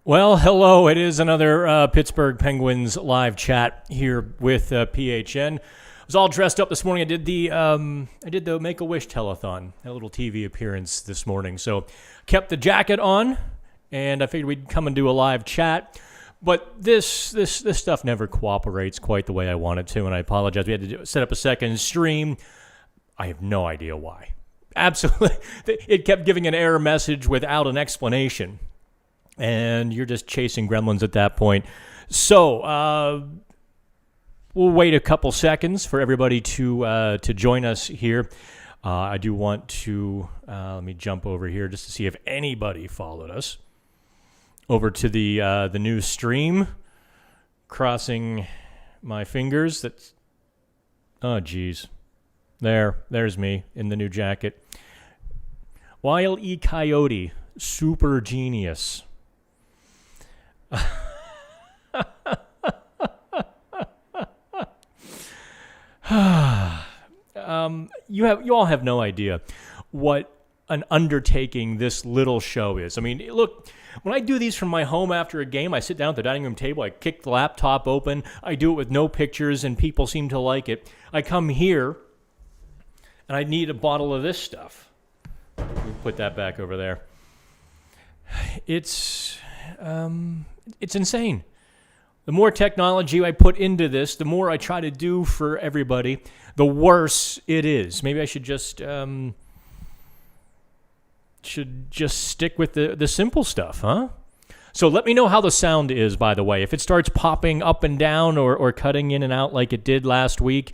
Well, hello. It is another Pittsburgh Penguins Live Chat here with PHN. I was all dressed up this morning. I did the Make-A-Wish telethon, a little TV appearance this morning. So kept the jacket on, and I figured we'd come and do a live chat. But this stuff never cooperates quite the way I want it to, and I apologize. We had to set up a second stream. I have no idea why. Absolutely. It kept giving an error message without an explanation. And you're just chasing gremlins at that point. So we'll wait a couple seconds for everybody to join us here. I do want to, let me jump over here just to see if anybody followed us. Over to the new stream. Crossing my fingers. That's, oh, geez. There's me in the new jacket. Wile E. Coyote, super genius. You all have no idea what an undertaking this little show is. I mean, look, when I do these from my home after a game, I sit down at the dining room table, I kick the laptop open, I do it with no pictures, and people seem to like it. I come here, and I need a bottle of this stuff. We'll put that back over there. It's insane. The more technology I put into this, the more I try to do for everybody, the worse it is. Maybe I should just stick with the simple stuff, huh? So let me know how the sound is, by the way. If it starts popping up and down or cutting in and out like it did last week,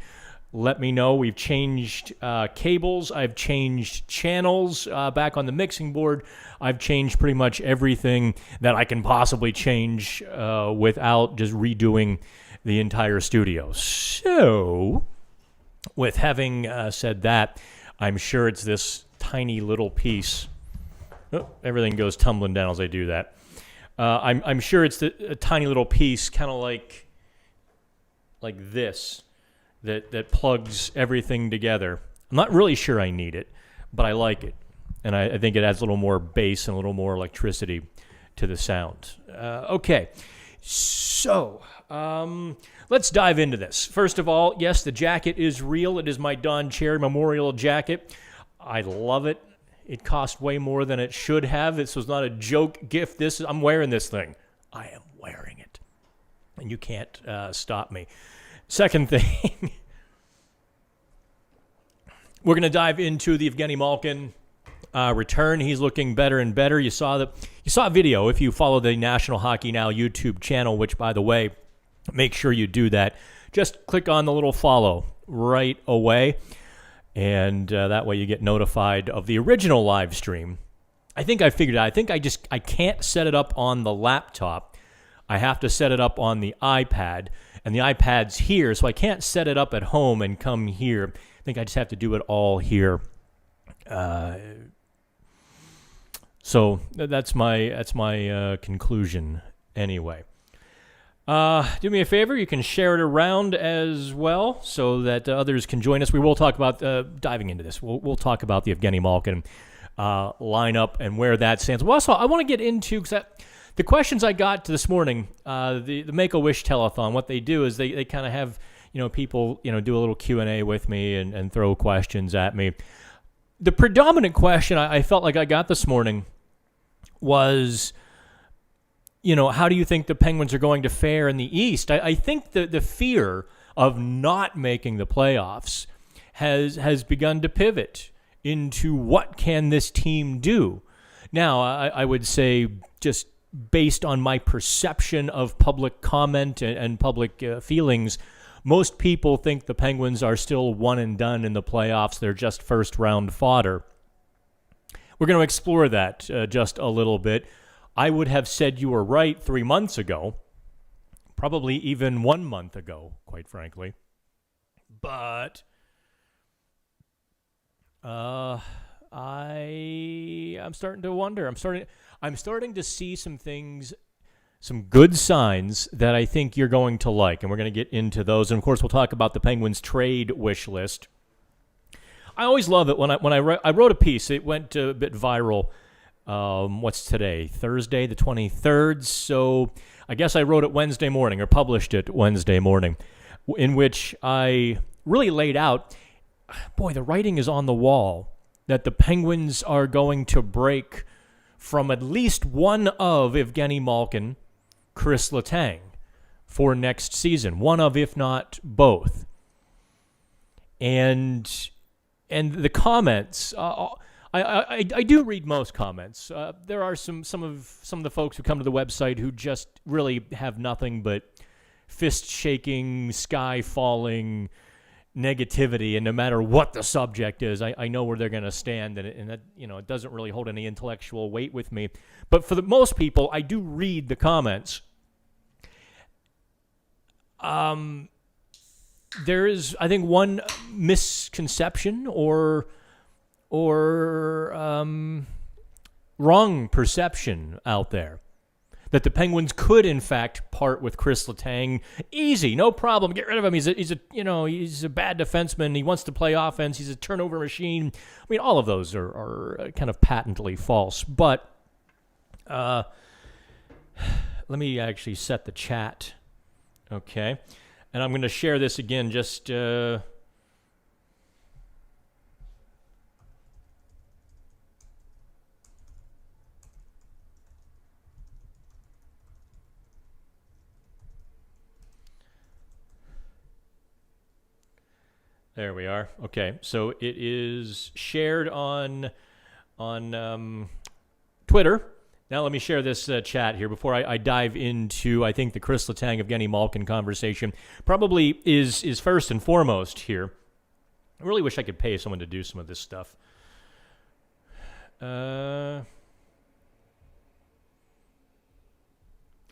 let me know. We've changed cables. I've changed channels back on the mixing board. I've changed pretty much everything that I can possibly change without just redoing the entire studio. So, with having said that, I'm sure it's this tiny little piece. Oh, everything goes tumbling down as I do that. I'm sure it's a tiny little piece, kind of like this. That plugs everything together. I'm not really sure I need it, but I like it. And I think it adds a little more bass and a little more electricity to the sound. Okay, so let's dive into this. First of all, yes, the jacket is real. It is my Don Cherry Memorial jacket. I love it. It cost way more than it should have. This was not a joke gift. I'm wearing this thing. I am wearing it. And you can't stop me. Second thing, we're going to dive into the Evgeni Malkin return. He's looking better and better. You saw a video if you follow the National Hockey Now YouTube channel, which, by the way, make sure you do that. Just click on the little follow right away, and that way you get notified of the original live stream. I think I figured out. I can't set it up on the laptop. I have to set it up on the iPad. And the iPad's here, so I can't set it up at home and come here. I think I just have to do it all here. So that's my conclusion anyway. Do me a favor, you can share it around as well so that others can join us. We will talk about, diving into this, we'll talk about the Evgeni Malkin lineup and where that stands. Well, also, I want to get into, because the questions I got this morning, the Make-A-Wish telethon, what they do is they kind of have, people, do a little Q&A with me and throw questions at me. The predominant question I felt like I got this morning was, how do you think the Penguins are going to fare in the East? I think the fear of not making the playoffs has begun to pivot into what can this team do. Now, I would say just based on my perception of public comment and public feelings, most people think the Penguins are still one and done in the playoffs. They're just first-round fodder. We're going to explore that just a little bit. I would have said you were right 3 months ago, probably even 1 month ago, quite frankly. But I'm starting to wonder. I'm starting to see some things, some good signs that I think you're going to like, and we're going to get into those. And, of course, we'll talk about the Penguins' trade wish list. I always love it when I wrote a piece. It went a bit viral What's today? Thursday, the 23rd. So I guess I wrote it Wednesday morning or published it Wednesday morning, in which I really laid out, boy, the writing is on the wall that the Penguins are going to break from at least one of Evgeni Malkin, Chris Letang for next season. One of, if not both. And the comments, I do read most comments. There are some of the folks who come to the website who just really have nothing but fist shaking, sky falling negativity, and no matter what the subject is, I know where they're going to stand, and that, it doesn't really hold any intellectual weight with me. But for the most people, I do read the comments. There is, I think, one misconception or wrong perception out there that the Penguins could, in fact, part with Chris Letang. Easy, no problem. Get rid of him. He's a bad defenseman. He wants to play offense. He's a turnover machine. I mean, all of those are kind of patently false. But let me actually set the chat. Okay. And I'm going to share this again just... There we are. Okay, so it is shared on Twitter. Now let me share this chat here before I dive into, I think, the Chris Letang, Evgeni Malkin conversation. Probably is first and foremost here. I really wish I could pay someone to do some of this stuff. I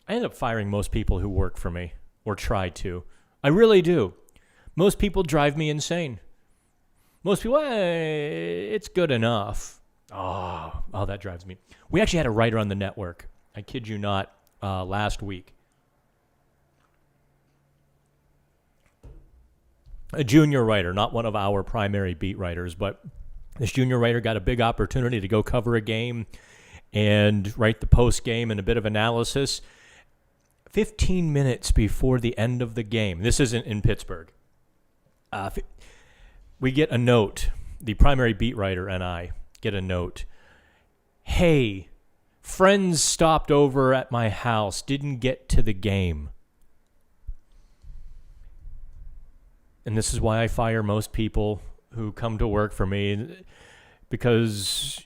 end up firing most people who work for me, or try to. I really do. Most people drive me insane. Most people, it's good enough. Oh, that drives me. We actually had a writer on the network. I kid you not, last week. A junior writer, not one of our primary beat writers, but this junior writer got a big opportunity to go cover a game and write the post game and a bit of analysis. 15 minutes before the end of the game. This isn't in Pittsburgh. We get a note, the primary beat writer and I get a note. Hey, friends stopped over at my house, didn't get to the game. And this is why I fire most people who come to work for me, because,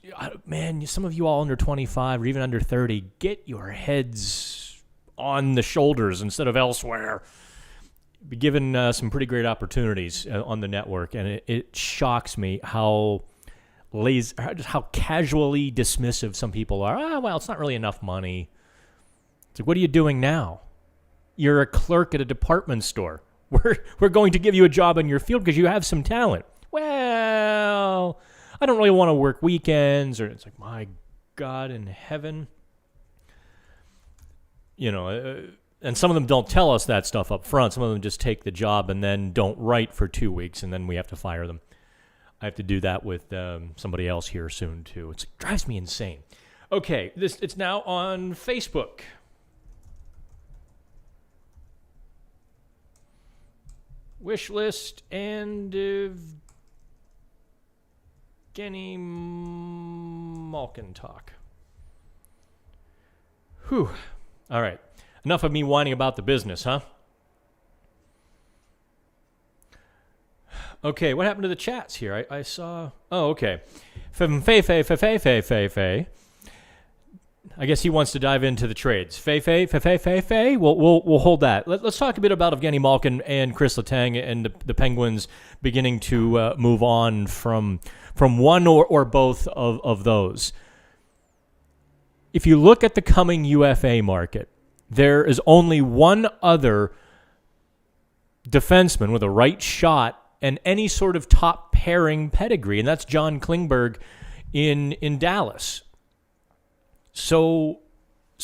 man, some of you all under 25 or even under 30, get your heads on the shoulders instead of elsewhere. Be given some pretty great opportunities on the network, and it shocks me how lazy, just how casually dismissive some people are. Well, it's not really enough money. It's like, what are you doing now? You're a clerk at a department store. We're going to give you a job in your field because you have some talent. Well, I don't really want to work weekends, or it's like, my God in heaven. And some of them don't tell us that stuff up front. Some of them just take the job and then don't write for 2 weeks, and then we have to fire them. I have to do that with somebody else here soon, too. It drives me insane. Okay, it's now on Facebook. Wishlist and Evgeni Malkin talk. Whew. All right. Enough of me whining about the business, huh? Okay, what happened to the chats here? I saw... Oh, okay. Fei. I guess he wants to dive into the trades. Fei. We'll hold that. Let's talk a bit about Evgeni Malkin and Chris Letang and the Penguins beginning to move on from one or both of those. If you look at the coming UFA market, there is only one other defenseman with a right shot and any sort of top pairing pedigree, and that's John Klingberg in Dallas. So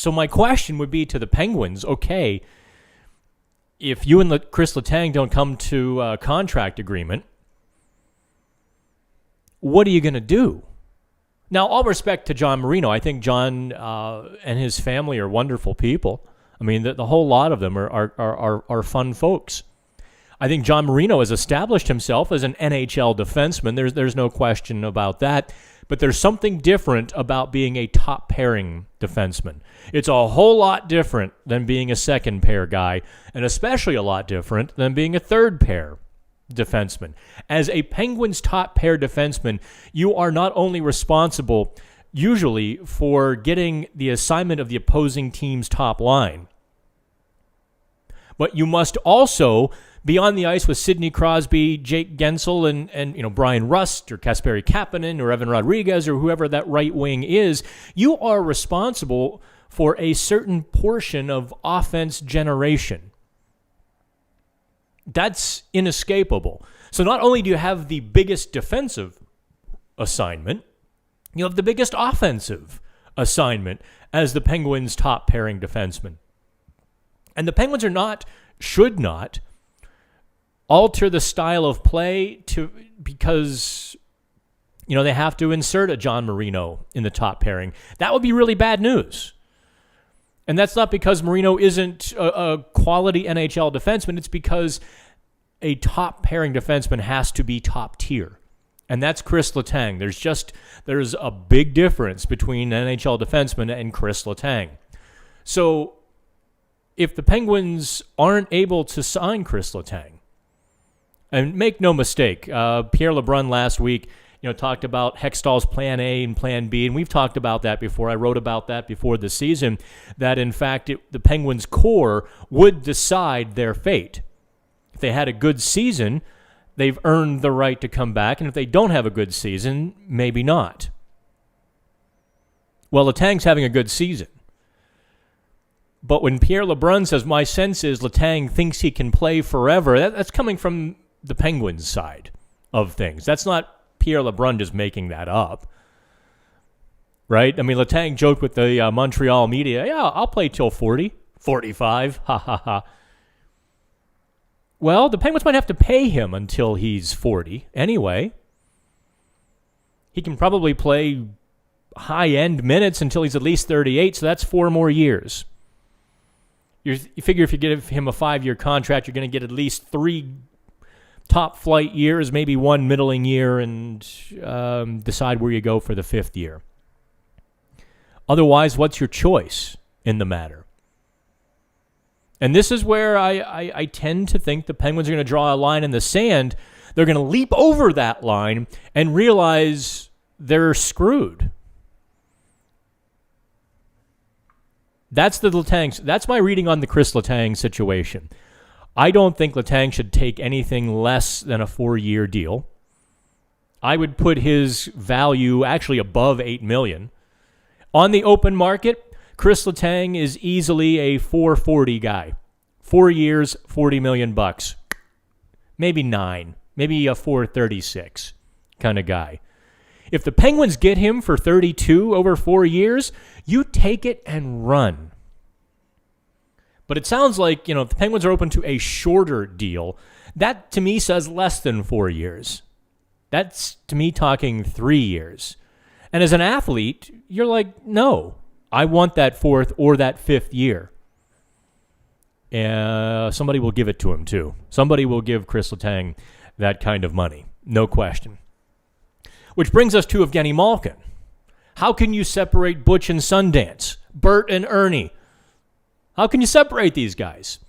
my question would be to the Penguins, okay, if you and Chris Letang don't come to a contract agreement, what are you going to do? Now, all respect to John Marino. I think John and his family are wonderful people. I mean, the whole lot of them are fun folks. I think John Marino has established himself as an NHL defenseman. There's no question about that. But there's something different about being a top pairing defenseman. It's a whole lot different than being a second pair guy, and especially a lot different than being a third pair defenseman. As a Penguins top pair defenseman, you are not only responsible usually for getting the assignment of the opposing team's top line, but you must also be on the ice with Sidney Crosby, Jake Gensel, and Brian Rust or Kasperi Kapanen or Evan Rodriguez or whoever that right wing is. You are responsible for a certain portion of offense generation. That's inescapable. So not only do you have the biggest defensive assignment, you have the biggest offensive assignment as the Penguins' top pairing defenseman. And the Penguins should not alter the style of play because they have to insert a John Marino in the top pairing. That would be really bad news. And that's not because Marino isn't a quality NHL defenseman. It's because a top pairing defenseman has to be top tier. And that's Chris Letang. There's a big difference between an NHL defenseman and Chris Letang. So if the Penguins aren't able to sign Chris Letang, and make no mistake, Pierre LeBrun last week, talked about Hextall's plan A and plan B, and we've talked about that before. I wrote about that before the season, that in fact the Penguins' core would decide their fate. If they had a good season, they've earned the right to come back, and if they don't have a good season, maybe not. Well, Letang's having a good season. But when Pierre LeBrun says, my sense is Letang thinks he can play forever, that's coming from the Penguins side of things. That's not Pierre LeBrun just making that up, right? I mean, Letang joked with the Montreal media, yeah, I'll play till 40, 45, ha, ha, ha. Well, the Penguins might have to pay him until he's 40 anyway. He can probably play high-end minutes until he's at least 38, so that's 4 more years. You figure if you give him a 5-year contract, you're going to get at least 3 top flight years, maybe 1 middling year, and decide where you go for the 5th year. Otherwise, what's your choice in the matter? And this is where I tend to think the Penguins are going to draw a line in the sand. They're going to leap over that line and realize they're screwed. That's my reading on the Chris Letang situation. I don't think Letang should take anything less than a 4-year deal. I would put his value actually above $8 million. On the open market, Chris Letang is easily a $440 guy. 4 years, $40 million. Maybe 9. Maybe a $436 kind of guy. If the Penguins get him for $32 over 4 years, you take it and run. But it sounds like, if the Penguins are open to a shorter deal, that to me says less than 4 years. That's to me talking 3 years. And as an athlete, you're like, no, I want that 4th or that 5th year. Somebody will give it to him too. Somebody will give Chris Letang that kind of money. No question. Which brings us to Evgeni Malkin. How can you separate Butch and Sundance? Bert and Ernie? How can you separate these guys?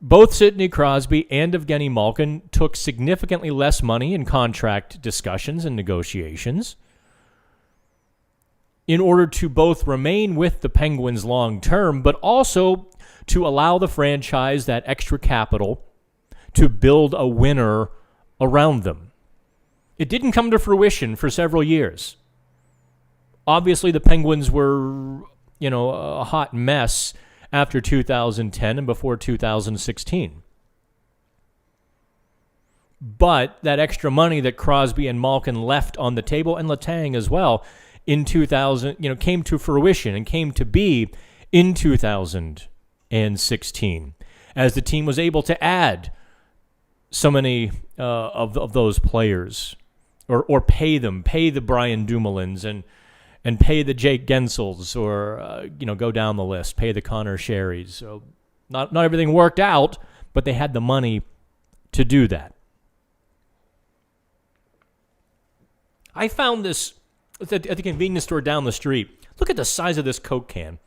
Both Sidney Crosby and Evgeni Malkin took significantly less money in contract discussions and negotiations in order to both remain with the Penguins long term, but also to allow the franchise that extra capital to build a winner around them. It didn't come to fruition for several years. Obviously, the Penguins were, a hot mess after 2010 and before 2016. But that extra money that Crosby and Malkin left on the table, and Letang as well, in 2000, came to fruition and came to be in 2016, as the team was able to add so many of those players or pay the Brian Dumoulins and pay the Jake Gensels, or go down the list, pay the Connor Sherrys. So not everything worked out, but they had the money to do that. I found this at the convenience store down the street. Look at the size of this Coke can.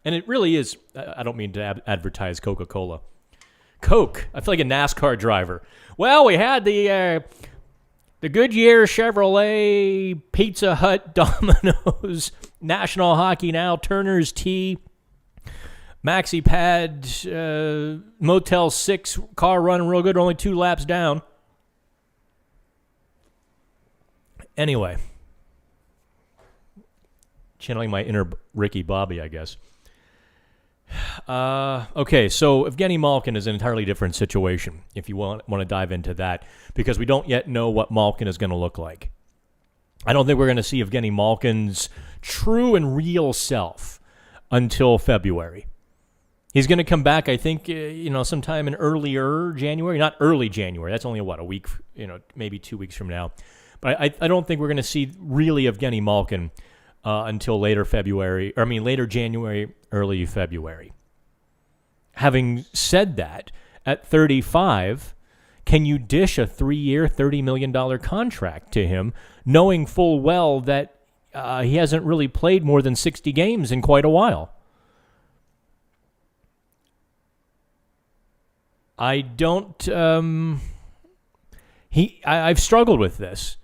And it really is, I don't mean to advertise Coca-Cola. Coke. I feel like a NASCAR driver. Well, we had the Goodyear, Chevrolet, Pizza Hut, Domino's, National Hockey Now, Turner's Tea, Maxi Pad, Motel 6, car running real good, only 2 laps down. Anyway, channeling my inner Ricky Bobby, I guess. Okay, so Evgeni Malkin is an entirely different situation, if you want to dive into that, because we don't yet know what Malkin is going to look like. I don't think we're going to see Evgeni Malkin's true and real self until February. He's going to come back, I think, sometime in earlier January. Not early January. That's only, a week, maybe 2 weeks from now. But I don't think we're going to see really Evgeni Malkin until later January, early February. Having said that, at 35, can you dish a 3-year, $30 million contract to him, knowing full well that he hasn't really played more than 60 games in quite a while? I don't... I've struggled with this.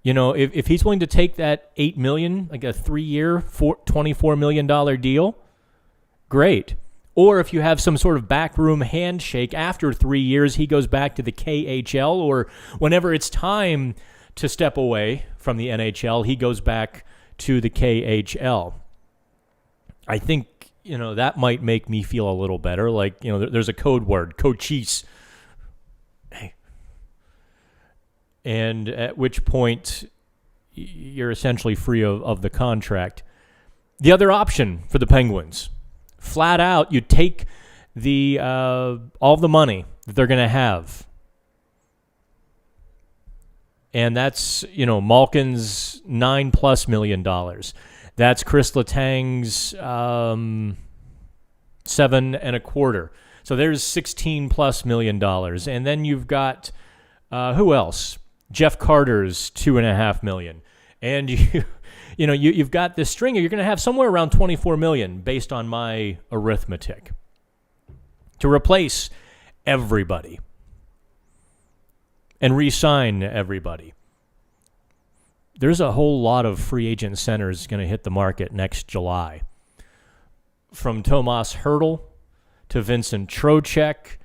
If he's willing to take that $8 million, like a 3-year, $24 million deal, great. Or if you have some sort of backroom handshake after 3 years, he goes back to the KHL, or whenever it's time to step away from the NHL, he goes back to the KHL. I think, that might make me feel a little better. Like, there's a code word, cochise. And at which point you're essentially free of the contract. The other option for the Penguins, flat out, you take the all the money that they're going to have. And that's, Malkin's $9+ million. That's Chris Letang's $7.25. So there's $16+ million. And then you've got who else? Jeff Carter's $2.5 million, and you've got this stringer. You're going to have somewhere around $24 million, based on my arithmetic, to replace everybody and re-sign everybody. There's a whole lot of free agent centers going to hit the market next July, from Tomas Hertl to Vincent Trocheck.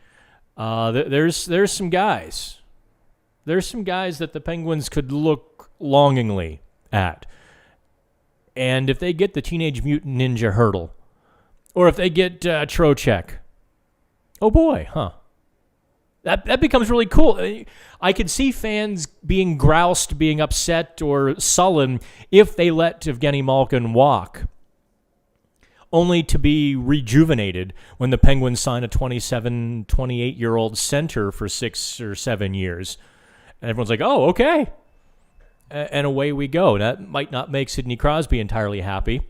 There's some guys. There's some guys that the Penguins could look longingly at. And if they get the Teenage Mutant Ninja Hertl, or if they get Trocheck, oh boy, huh? That becomes really cool. I could see fans being groused, being upset, or sullen if they let Evgeni Malkin walk, only to be rejuvenated when the Penguins sign a 27, 28-year-old center for 6 or 7 years. And everyone's like, oh, okay. And away we go. That might not make Sidney Crosby entirely happy,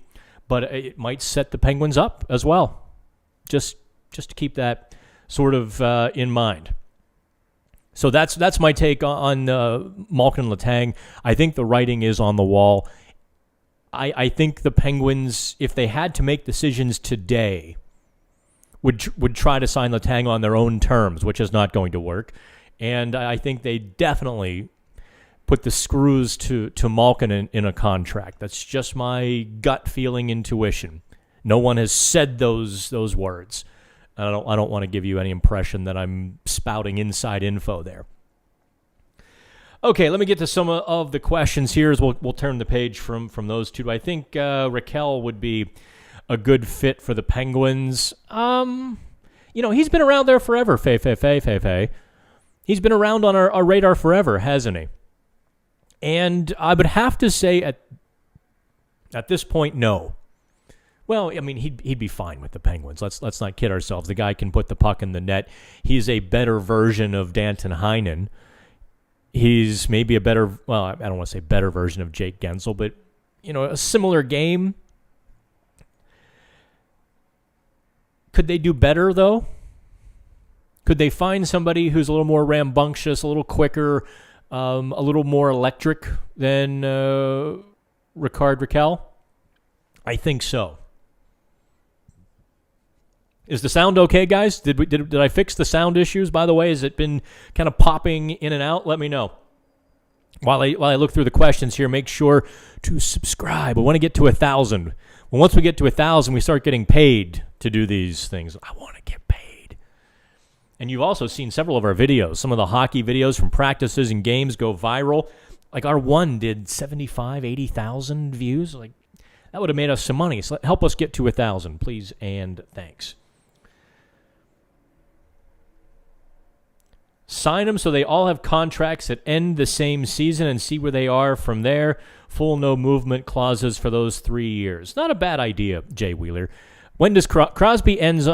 but it might set the Penguins up as well. Just to keep that sort of in mind. So that's my take on Malkin Letang. I think the writing is on the wall. I think the Penguins, if they had to make decisions today, would try to sign Letang on their own terms, which is not going to work. And I think they definitely put the screws to Malkin in a contract. That's just my gut feeling, intuition. No one has said those words. I don't want to give you any impression that I'm spouting inside info there. Okay, let me get to some of the questions here as we'll turn the page from those two. I think Raquel would be a good fit for the Penguins. He's been around there forever, Fei. He's been around on our radar forever, hasn't he? And I would have to say at this point, no. Well, I mean, he'd be fine with the Penguins. Let's not kid ourselves. The guy can put the puck in the net. He's a better version of Danton Heinen. He's maybe a better, well, I don't want to say better version of Jake Gensel, but, a similar game. Could they do better, though? Could they find somebody who's a little more rambunctious, a little quicker, a little more electric than Raquel? I think so. Is the sound okay, guys? Did I fix the sound issues, by the way? Has it been kind of popping in and out? Let me know. While I look through the questions here, make sure to subscribe. I want to get to 1,000. Well, once we get to 1,000, we start getting paid to do these things. I want to get paid. And you've also seen several of our videos. Some of the hockey videos from practices and games go viral. Like our one did 75, 80,000 views. Like that would have made us some money. So help us get to 1,000, please, and thanks. Sign them so they all have contracts that end the same season and see where they are from there. Full no movement clauses for those 3 years. Not a bad idea, Jay Wheeler. When does Crosby ends in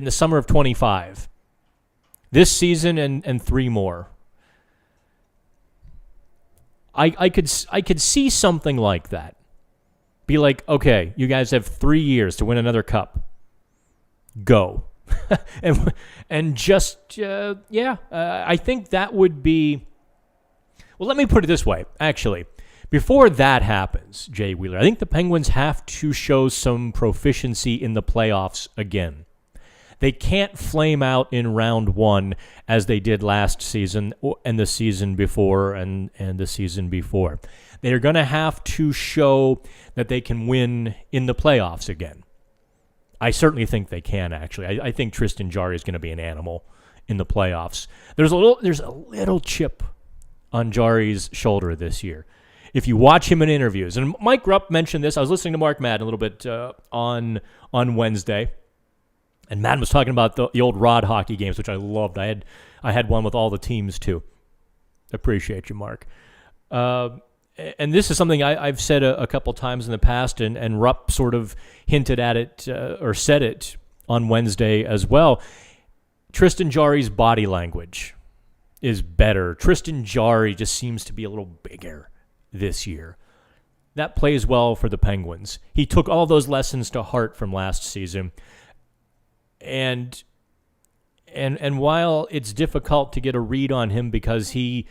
the summer of 25? This season and 3 more. I could see something like that. Be like, okay, you guys have 3 years to win another cup. Go. and just, I think that would be... Well, let me put it this way, actually. Before that happens, Jay Wheeler, I think the Penguins have to show some proficiency in the playoffs again. They can't flame out in round 1 as they did last season and the season before and the season before. They're going to have to show that they can win in the playoffs again. I certainly think they can, actually. I think Tristan Jarry is going to be an animal in the playoffs. There's a little chip on Jarry's shoulder this year. If you watch him in interviews, and Mike Rupp mentioned this. I was listening to Mark Madden a little bit on Wednesday, and Madden was talking about the old Rod hockey games, which I loved. I had one with all the teams, too. Appreciate you, Mark. And this is something I've said a couple times in the past, and Rupp sort of hinted at it or said it on Wednesday as well. Tristan Jarry's body language is better. Tristan Jarry just seems to be a little bigger this year. That plays well for the Penguins. He took all those lessons to heart from last season. And while it's difficult to get a read on him because he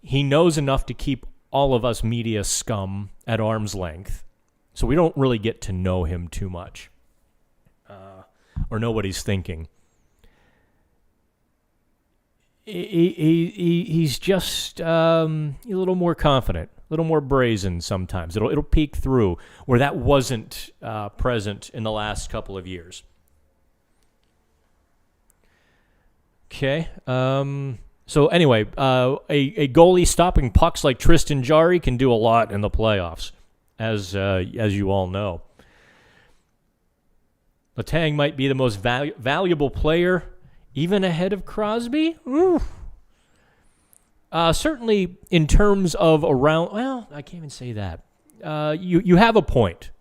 knows enough to keep all of us media scum at arm's length, so we don't really get to know him too much or know what he's thinking. He's just a little more confident, a little more brazen sometimes. It'll peek through where that wasn't present in the last couple of years. Okay. So anyway, a goalie stopping pucks like Tristan Jarry can do a lot in the playoffs, as you all know. Letang might be the most valuable player, even ahead of Crosby. Ooh. Certainly in terms of around. Well, I can't even say that. You have a point.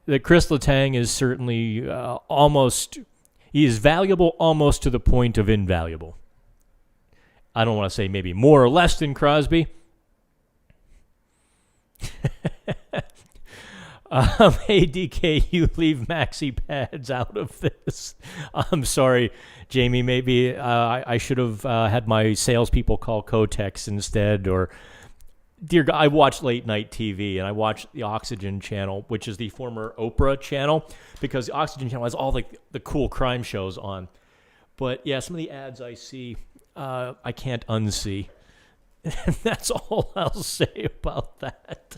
That Chris Letang is certainly almost. He is valuable almost to the point of invaluable. I don't want to say maybe more or less than Crosby. Hey, DK, you leave maxi pads out of this. I'm sorry, Jamie. Maybe I should have had my salespeople call Kotex instead. Or, dear God, I watch late night TV, and I watch the Oxygen Channel, which is the former Oprah channel, because the Oxygen Channel has all the cool crime shows on. But, yeah, some of the ads I see, I can't unsee. And that's all I'll say about that.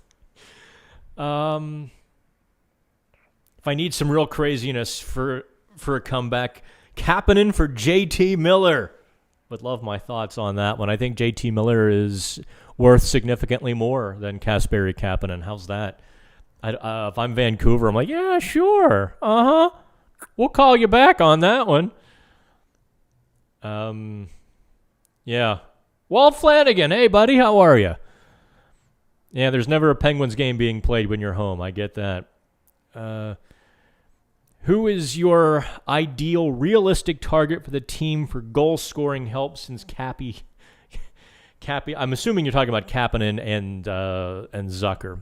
If I need some real craziness for a comeback, Kapanen for JT Miller. Would love my thoughts on that one. I think JT Miller is worth significantly more than Kasperi Kapanen. How's that? If I'm Vancouver, I'm like, yeah, sure. We'll call you back on that one. Yeah. Walt Flanagan, hey, buddy, how are you? Yeah, there's never a Penguins game being played when you're home. I get that. Who is your ideal realistic target for the team for goal-scoring help since Cappy, I'm assuming you're talking about Kapanen and Zucker.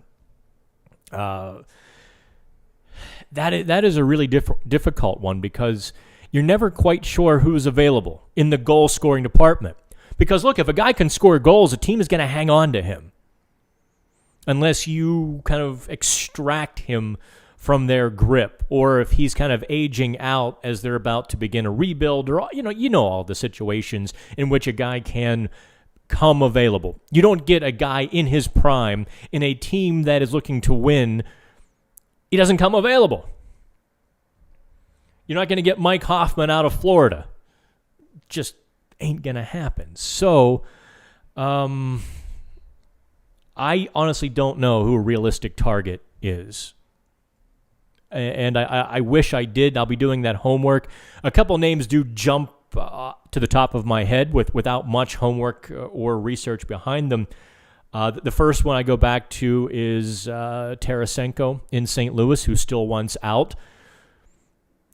That is a really difficult one because you're never quite sure who's available in the goal-scoring department. Because, look, if a guy can score goals, a team is going to hang on to him unless you kind of extract him from their grip, or if he's kind of aging out as they're about to begin a rebuild, or you know all the situations in which a guy can come available. You don't get a guy in his prime in a team that is looking to win. He doesn't come available. You're not going to get Mike Hoffman out of Florida. Just ain't going to happen. So, I honestly don't know who a realistic target is. And I wish I did. I'll be doing that homework. A couple names do jump to the top of my head without much homework or research behind them. The first one I go back to is Tarasenko in St. Louis, who still wants out.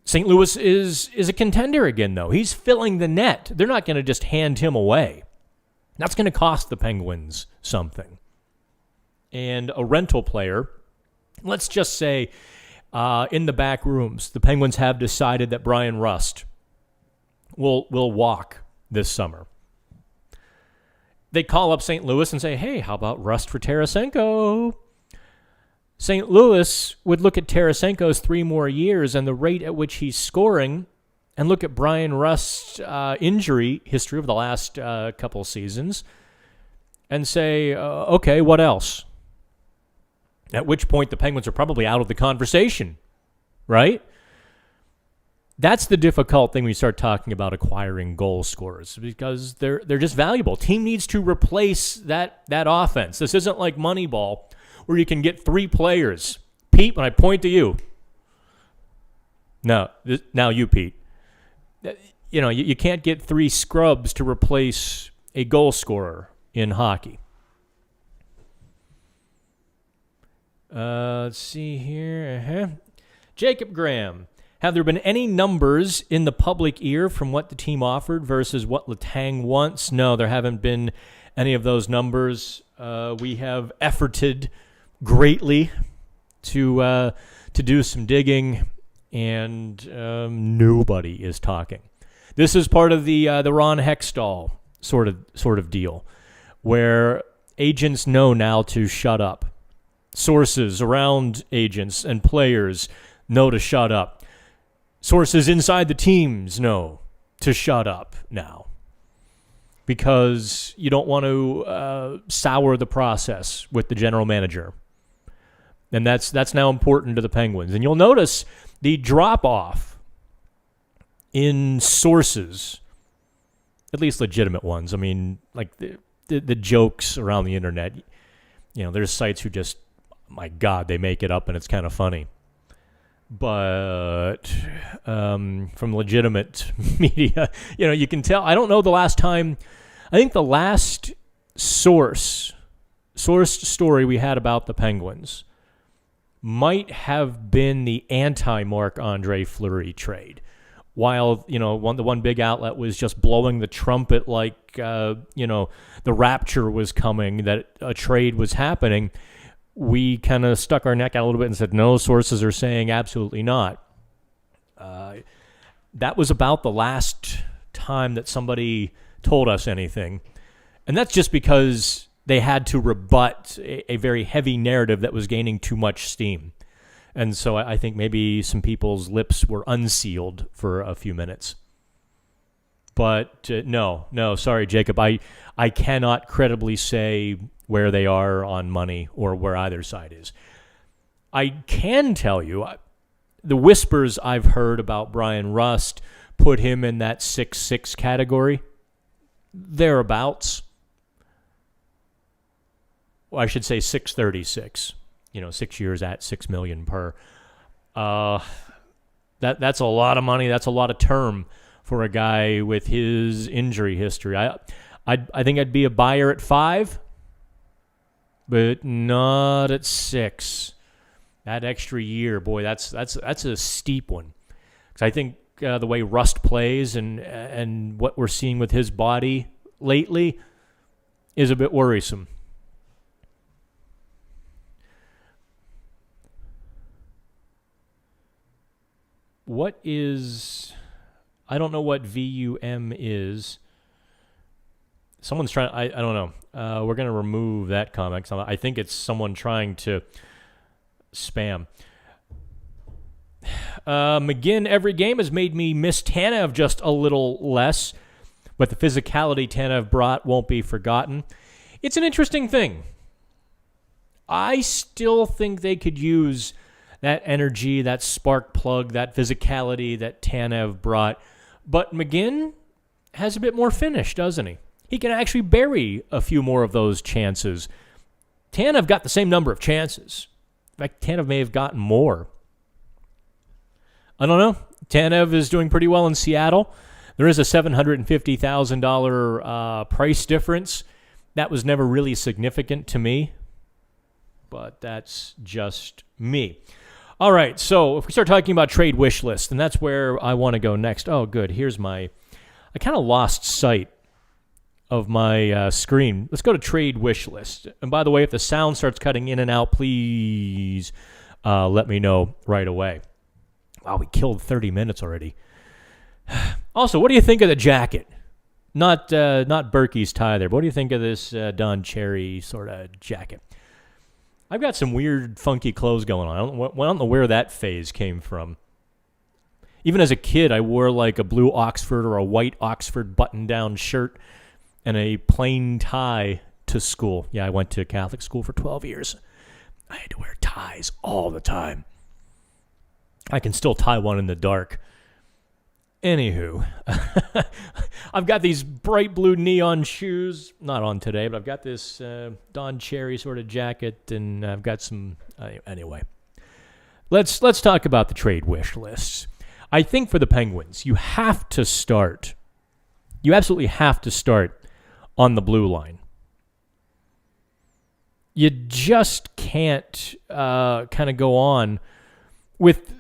St. Louis is a contender again, though. He's filling the net. They're not going to just hand him away. That's going to cost the Penguins something. And a rental player, let's just say in the back rooms, the Penguins have decided that Brian Rust will walk this summer. They call up St. Louis and say, hey, how about Rust for Tarasenko? St. Louis would look at Tarasenko's 3 more years and the rate at which he's scoring and look at Brian Rust's injury history of the last couple seasons and say, okay, what else? At which point the Penguins are probably out of the conversation, right? That's the difficult thing when you start talking about acquiring goal scorers because they're just valuable. Team needs to replace that offense. This isn't like Moneyball where you can get 3 players. Pete, when I point to you. No, now you, Pete. You can't get 3 scrubs to replace a goal scorer in hockey. Let's see here. Jacob Graham. Have there been any numbers in the public ear from what the team offered versus what Letang wants? No, there haven't been any of those numbers. We have efforted greatly to do some digging, and nobody is talking. This is part of the Ron Hextall sort of deal, where agents know now to shut up. Sources around agents and players know to shut up. Sources inside the teams know to shut up now because you don't want to sour the process with the general manager. And that's now important to the Penguins. And you'll notice the drop-off in sources, at least legitimate ones. I mean, like the jokes around the internet. There's sites who just, my God, they make it up and it's kind of funny. But from legitimate media, you can tell. I don't know the last time. I think the last sourced story we had about the Penguins might have been the anti-Marc-Andre Fleury trade. While, the one big outlet was just blowing the trumpet like, the rapture was coming, that a trade was happening, we kind of stuck our neck out a little bit and said, no, sources are saying absolutely not. That was about the last time that somebody told us anything. And that's just because they had to rebut a very heavy narrative that was gaining too much steam. And so I think maybe some people's lips were unsealed for a few minutes. But no, sorry, Jacob. I cannot credibly say where they are on money or where either side is. I can tell you, the whispers I've heard about Brian Rust put him in that 6'6" category, thereabouts. Well, I should say 636. 6 years at $6 million per. That's a lot of money. That's a lot of term for a guy with his injury history. I think I'd be a buyer at 5, but not at 6. That extra year, boy, that's a steep one. Because I think the way Rust plays and what we're seeing with his body lately is a bit worrisome. I don't know what VUM is. Someone's trying, I don't know. We're going to remove that comment. I think it's someone trying to spam. McGinn, every game has made me miss Tanev just a little less, but the physicality Tanev brought won't be forgotten. It's an interesting thing. I still think they could use that energy, that spark plug, that physicality that Tanev brought. But McGinn has a bit more finish, doesn't he? He can actually bury a few more of those chances. Tanev got the same number of chances. In fact, Tanev may have gotten more. I don't know. Tanev is doing pretty well in Seattle. There is a $750,000 price difference. That was never really significant to me, but that's just me. All right, so if we start talking about trade wish list, and that's where I want to go next. Oh, good. Here's I kind of lost sight of my screen. Let's go to trade wish list. And by the way, if the sound starts cutting in and out, please let me know right away. Wow, we killed 30 minutes already. Also, what do you think of the jacket? Not Berkey's tie there, but what do you think of this Don Cherry sort of jacket? I've got some weird, funky clothes going on. I don't know where that phase came from. Even as a kid, I wore like a blue Oxford or a white Oxford button-down shirt and a plain tie to school. Yeah, I went to Catholic school for 12 years. I had to wear ties all the time. I can still tie one in the dark. Anywho, I've got these bright blue neon shoes. Not on today, but I've got this Don Cherry sort of jacket, and I've got some... anyway, let's talk about the trade wish lists. I think for the Penguins, you have to start. You absolutely have to start on the blue line. You just can't kind of go on with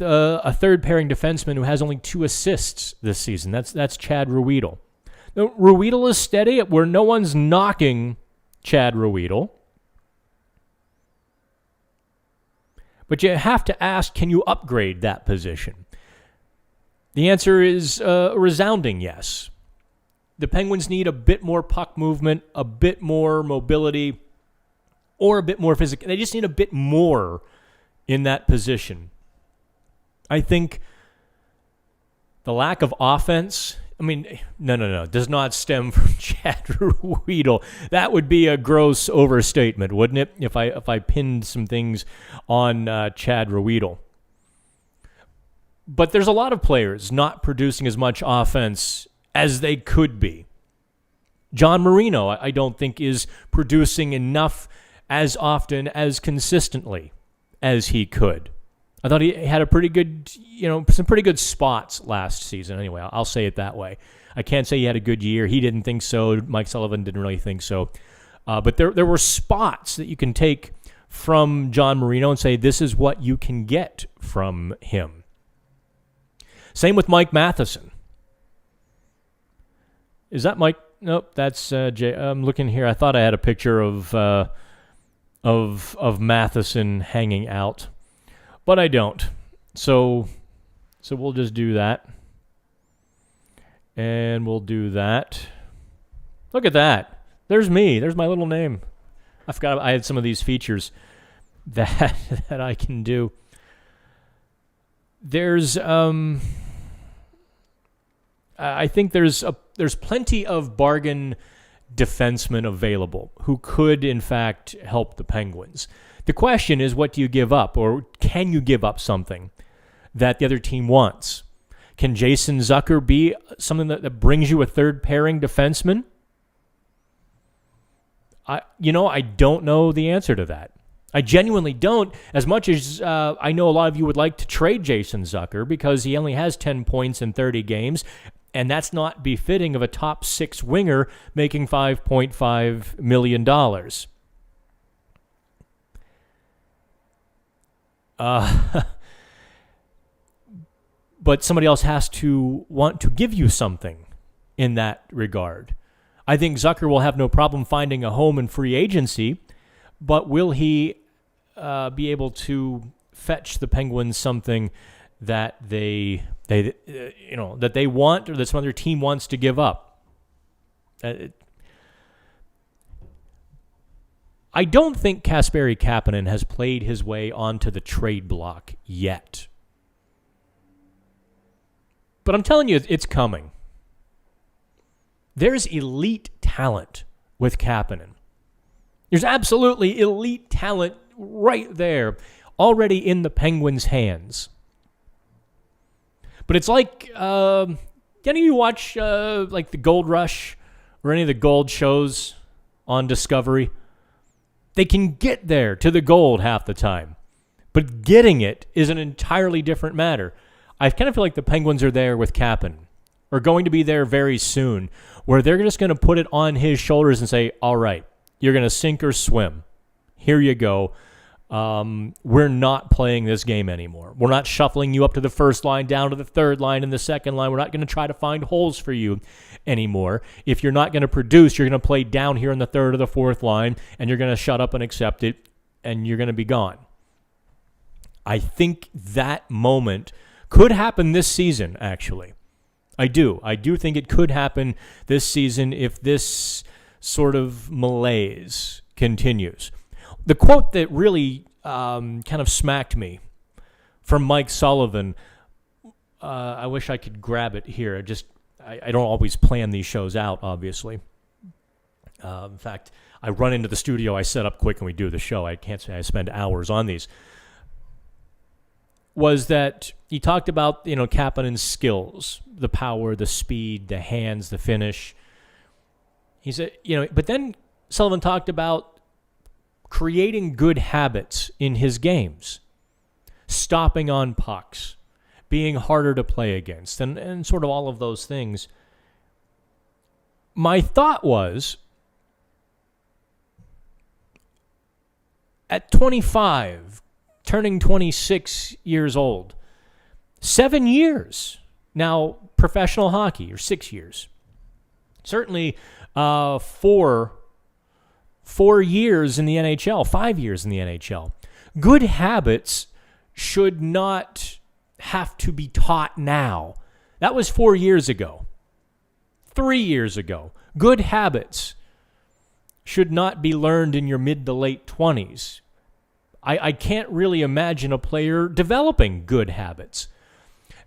a third-pairing defenseman who has only 2 assists this season. That's Chad Ruhwedel. Now, Ruhwedel is steady where no one's knocking Chad Ruhwedel. But you have to ask, can you upgrade that position? The answer is a resounding yes. The Penguins need a bit more puck movement, a bit more mobility, or a bit more physical. They just need a bit more in that position. I think the lack of offense, no, does not stem from Chad Ruhwedel. That would be a gross overstatement, wouldn't it, if I pinned some things on Chad Ruhwedel. But there's a lot of players not producing as much offense as they could be. John Marino, I don't think, is producing enough as often, as consistently as he could. I thought he had a pretty good, some pretty good spots last season. Anyway, I'll say it that way. I can't say he had a good year. He didn't think so. Mike Sullivan didn't really think so. But there were spots that you can take from John Marino and say, this is what you can get from him. Same with Mike Matheson. Is that Mike? Nope, that's Jay. I'm looking here. I thought I had a picture of Matheson hanging out. But I don't. So we'll just do that. And we'll do that. Look at that. There's me. There's my little name. I forgot I had some of these features that I can do. There's I think there's plenty of bargain defensemen available who could in fact help the Penguins. The question is, what do you give up, or can you give up something that the other team wants? Can Jason Zucker be something that brings you a third-pairing defenseman? I don't know the answer to that. I genuinely don't, as much as I know a lot of you would like to trade Jason Zucker because he only has 10 points in 30 games, and that's not befitting of a top 6 winger making $5.5 million. But somebody else has to want to give you something in that regard. I think Zucker will have no problem finding a home in free agency, but will he be able to fetch the Penguins something that they that they want, or that some other team wants to give up? I don't think Kasperi Kapanen has played his way onto the trade block yet. But I'm telling you, it's coming. There's elite talent with Kapanen. There's absolutely elite talent right there, already in the Penguins' hands. But it's like, any of you watch like the Gold Rush or any of the gold shows on Discovery? They can get there to the gold half the time, but getting it is an entirely different matter. I kind of feel like the Penguins are there with Kapanen, or going to be there very soon, where they're just going to put it on his shoulders and say, all right, you're going to sink or swim. Here you go. We're not playing this game anymore. We're not shuffling you up to the first line, down to the third line, and the second line. We're not going to try to find holes for you anymore. If you're not going to produce, you're going to play down here in the third or the fourth line, and you're going to shut up and accept it, and you're going to be gone. I think that moment could happen this season, actually. I do. I do think it could happen this season if this sort of malaise continues. The quote that really kind of smacked me from Mike Sullivan, I wish I could grab it here. I don't always plan these shows out, obviously. In fact, I run into the studio, I set up quick, and we do the show. I can't say I spend hours on these. Was that he talked about, Kapanen's skills, the power, the speed, the hands, the finish. He said, but then Sullivan talked about creating good habits in his games, stopping on pucks, being harder to play against, and sort of all of those things. My thought was, at 25, turning 26 years old, 7 years now professional hockey, or 6 years. Certainly 4 years in the NHL, 5 years in the NHL. Good habits should not have to be taught now. That was 4 years ago. 3 years ago. Good habits should not be learned in your mid to late 20s. I can't really imagine a player developing good habits.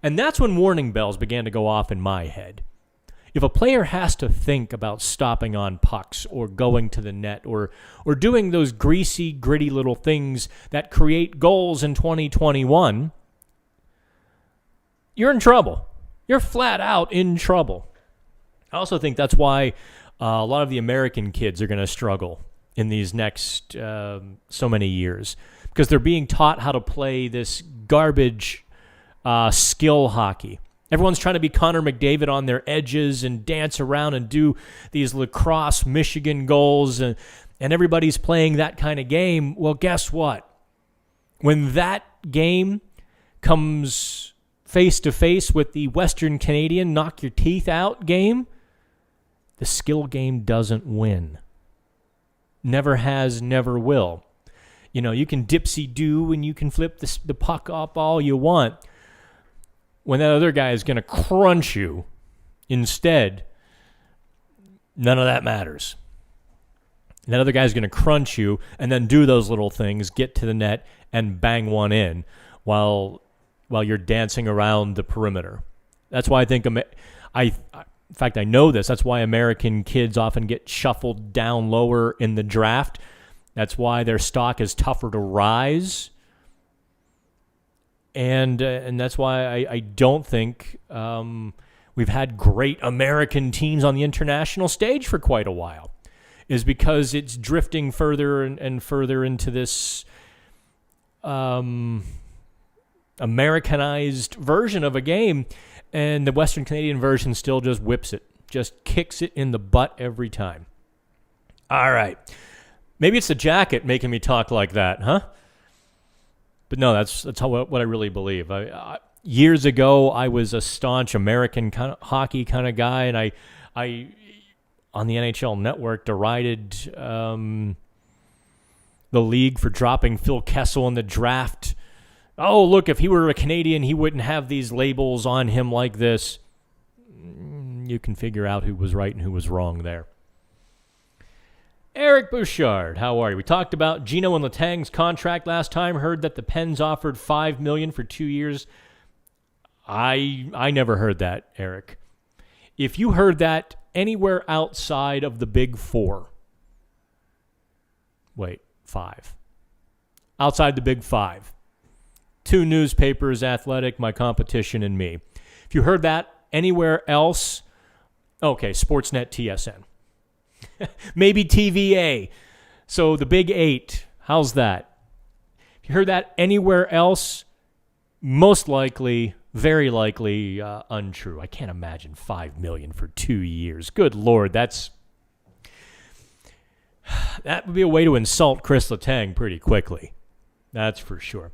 And that's when warning bells began to go off in my head. If a player has to think about stopping on pucks or going to the net or doing those greasy, gritty little things that create goals in 2021, you're in trouble. You're flat out in trouble. I also think that's why a lot of the American kids are going to struggle in these next so many years, because they're being taught how to play this garbage skill hockey. Everyone's trying to be Connor McDavid on their edges and dance around and do these lacrosse Michigan goals, and everybody's playing that kind of game. Well, guess what? When that game comes face-to-face with the Western Canadian knock-your-teeth-out game, the skill game doesn't win. Never has, never will. You can dipsy-do and you can flip the puck up all you want. When that other guy is going to crunch you instead, none of that matters. That other guy is going to crunch you and then do those little things, get to the net, and bang one in while you're dancing around the perimeter. That's why I think in fact, I know this. That's why American kids often get shuffled down lower in the draft. That's why their stock is tougher to rise. And that's why I don't think we've had great American teams on the international stage for quite a while, is because it's drifting further and further into this Americanized version of a game, and the Western Canadian version still just whips it, just kicks it in the butt every time. All right. Maybe it's the jacket making me talk like that, huh? But no, that's what I really believe. Years ago, I was a staunch American hockey kind of guy, and I on the NHL Network derided the league for dropping Phil Kessel in the draft. Oh, look, if he were a Canadian, he wouldn't have these labels on him like this. You can figure out who was right and who was wrong there. Eric Bouchard, how are you? We talked about Gino and Letang's contract last time. Heard that the Pens offered $5 million for 2 years. I never heard that, Eric. If you heard that anywhere outside of the Big Four, five. Outside the Big Five. 2 newspapers, Athletic, my competition, and me. If you heard that anywhere else, okay, Sportsnet, TSN. Maybe TVA. So the Big 8, how's that? If you heard that anywhere else, most likely, very likely untrue. I can't imagine $5 million for 2 years. Good Lord, that would be a way to insult Chris Letang pretty quickly. That's for sure.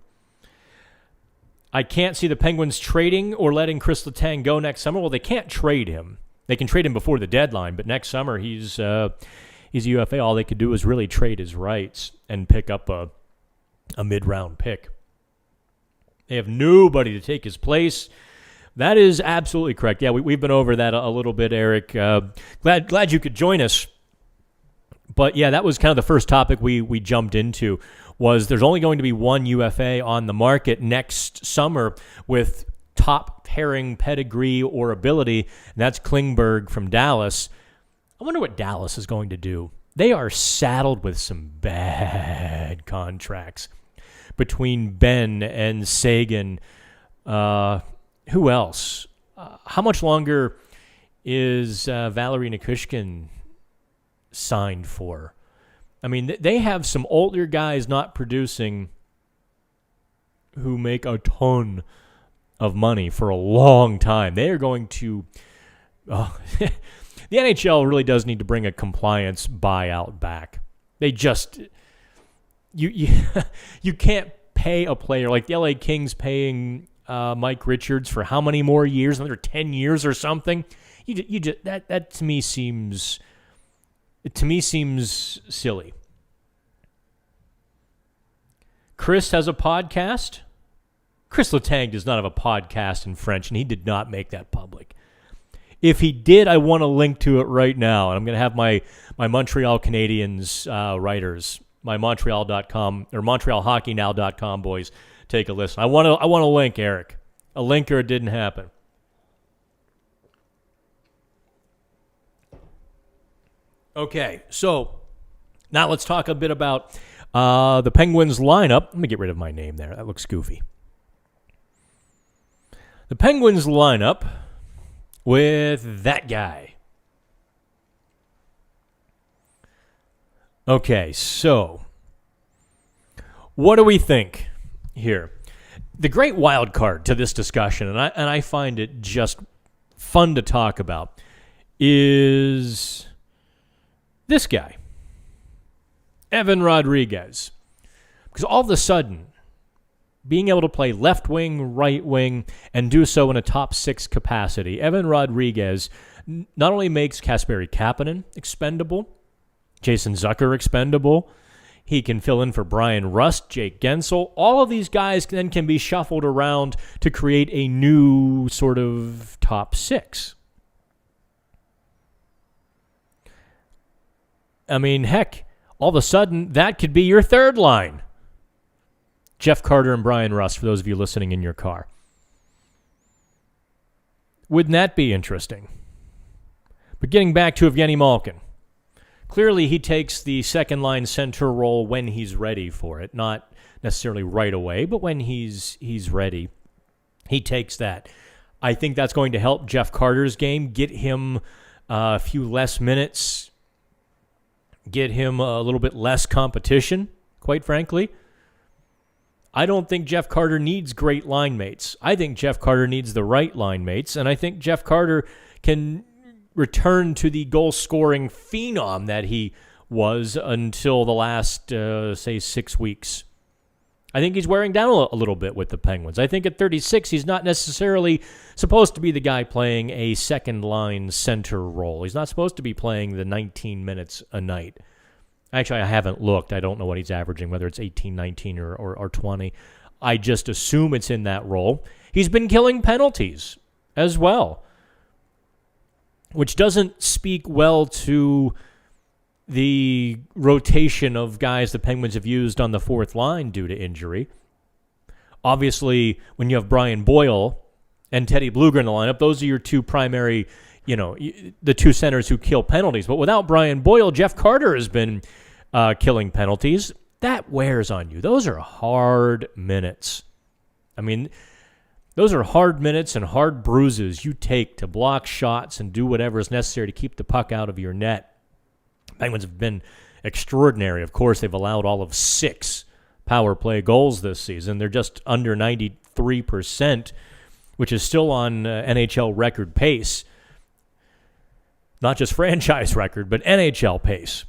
I can't see the Penguins trading or letting Chris Letang go next summer. Well, they can't trade him. They can trade him before the deadline, but next summer he's a UFA. All they could do is really trade his rights and pick up a mid-round pick. They have nobody to take his place. That is absolutely correct. Yeah, we've been over that a little bit, Eric. Glad you could join us. But yeah, that was kind of the first topic we jumped into. Was there's only going to be one UFA on the market next summer with top pairing pedigree or ability, and that's Klingberg from Dallas. I wonder what Dallas is going to do. They are saddled with some bad contracts between Ben and Sagan. Who else? How much longer is Valerie Nikushkin signed for? I mean, they have some older guys not producing who make a ton of money for a long time. They are going to... the NHL really does need to bring a compliance buyout back. They just... You can't pay a player like the LA Kings paying Mike Richards for how many more years? Another 10 years or something? That to me seems... It to me seems silly. Chris has a podcast. Chris Letang does not have a podcast in French, and he did not make that public. If he did, I want to link to it right now, and I'm going to have my Montreal Canadiens writers, my Montreal.com or MontrealHockeyNow.com boys, take a listen. I want to link, Eric. A link or it didn't happen. Okay, so now let's talk a bit about the Penguins lineup. Let me get rid of my name there. That looks goofy. The Penguins lineup with that guy. Okay, so what do we think here? The great wild card to this discussion, and I find it just fun to talk about, is this guy, Evan Rodriguez. Because all of a sudden, being able to play left wing, right wing, and do so in a top 6 capacity, Evan Rodriguez not only makes Kasperi Kapanen expendable, Jason Zucker expendable, he can fill in for Brian Rust, Jake Gensel. All of these guys then can be shuffled around to create a new sort of top 6. I mean, heck, all of a sudden, that could be your third line. Jeff Carter and Brian Rust, for those of you listening in your car. Wouldn't that be interesting? But getting back to Evgeni Malkin. Clearly, he takes the second-line center role when he's ready for it. Not necessarily right away, but when he's ready, he takes that. I think that's going to help Jeff Carter's game, get him a few less minutes, get him a little bit less competition, quite frankly. I don't think Jeff Carter needs great line mates. I think Jeff Carter needs the right line mates, and I think Jeff Carter can return to the goal-scoring phenom that he was until the last, 6 weeks. I think he's wearing down a little bit with the Penguins. I think at 36, he's not necessarily supposed to be the guy playing a second-line center role. He's not supposed to be playing the 19 minutes a night. Actually, I haven't looked. I don't know what he's averaging, whether it's 18, 19, or 20. I just assume it's in that role. He's been killing penalties as well, which doesn't speak well to the rotation of guys the Penguins have used on the fourth line due to injury. Obviously, when you have Brian Boyle and Teddy Bluger in the lineup, those are your two primary, the two centers who kill penalties. But without Brian Boyle, Jeff Carter has been killing penalties. That wears on you. Those are hard minutes. I mean, those are hard minutes and hard bruises you take to block shots and do whatever is necessary to keep the puck out of your net. Penguins have been extraordinary. Of course, they've allowed all of 6 power play goals this season. They're just under 93%, which is still on NHL record pace. Not just franchise record, but NHL pace.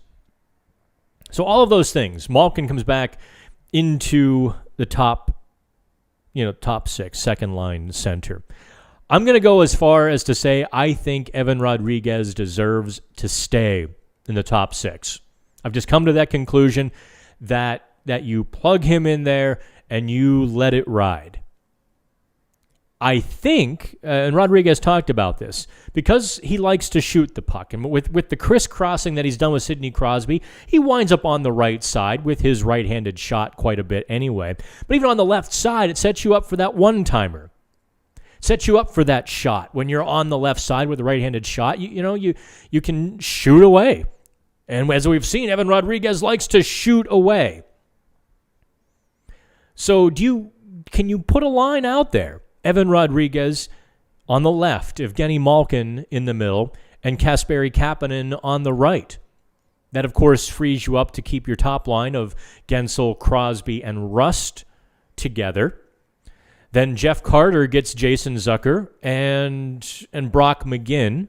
So all of those things. Malkin comes back into the top 6, second line center. I'm going to go as far as to say I think Evan Rodriguez deserves to stay in the top 6. I've just come to that conclusion that you plug him in there and you let it ride. I think, and Rodriguez talked about this, because he likes to shoot the puck, and with the crisscrossing that he's done with Sidney Crosby, he winds up on the right side with his right-handed shot quite a bit anyway. But even on the left side, it sets you up for that one-timer. Sets you up for that shot. When you're on the left side with a right-handed shot, you can shoot away. And as we've seen, Evan Rodriguez likes to shoot away. So can you put a line out there? Evan Rodriguez on the left, Evgeni Malkin in the middle, and Kasperi Kapanen on the right. That, of course, frees you up to keep your top line of Gensel, Crosby, and Rust together. Then Jeff Carter gets Jason Zucker and Brock McGinn.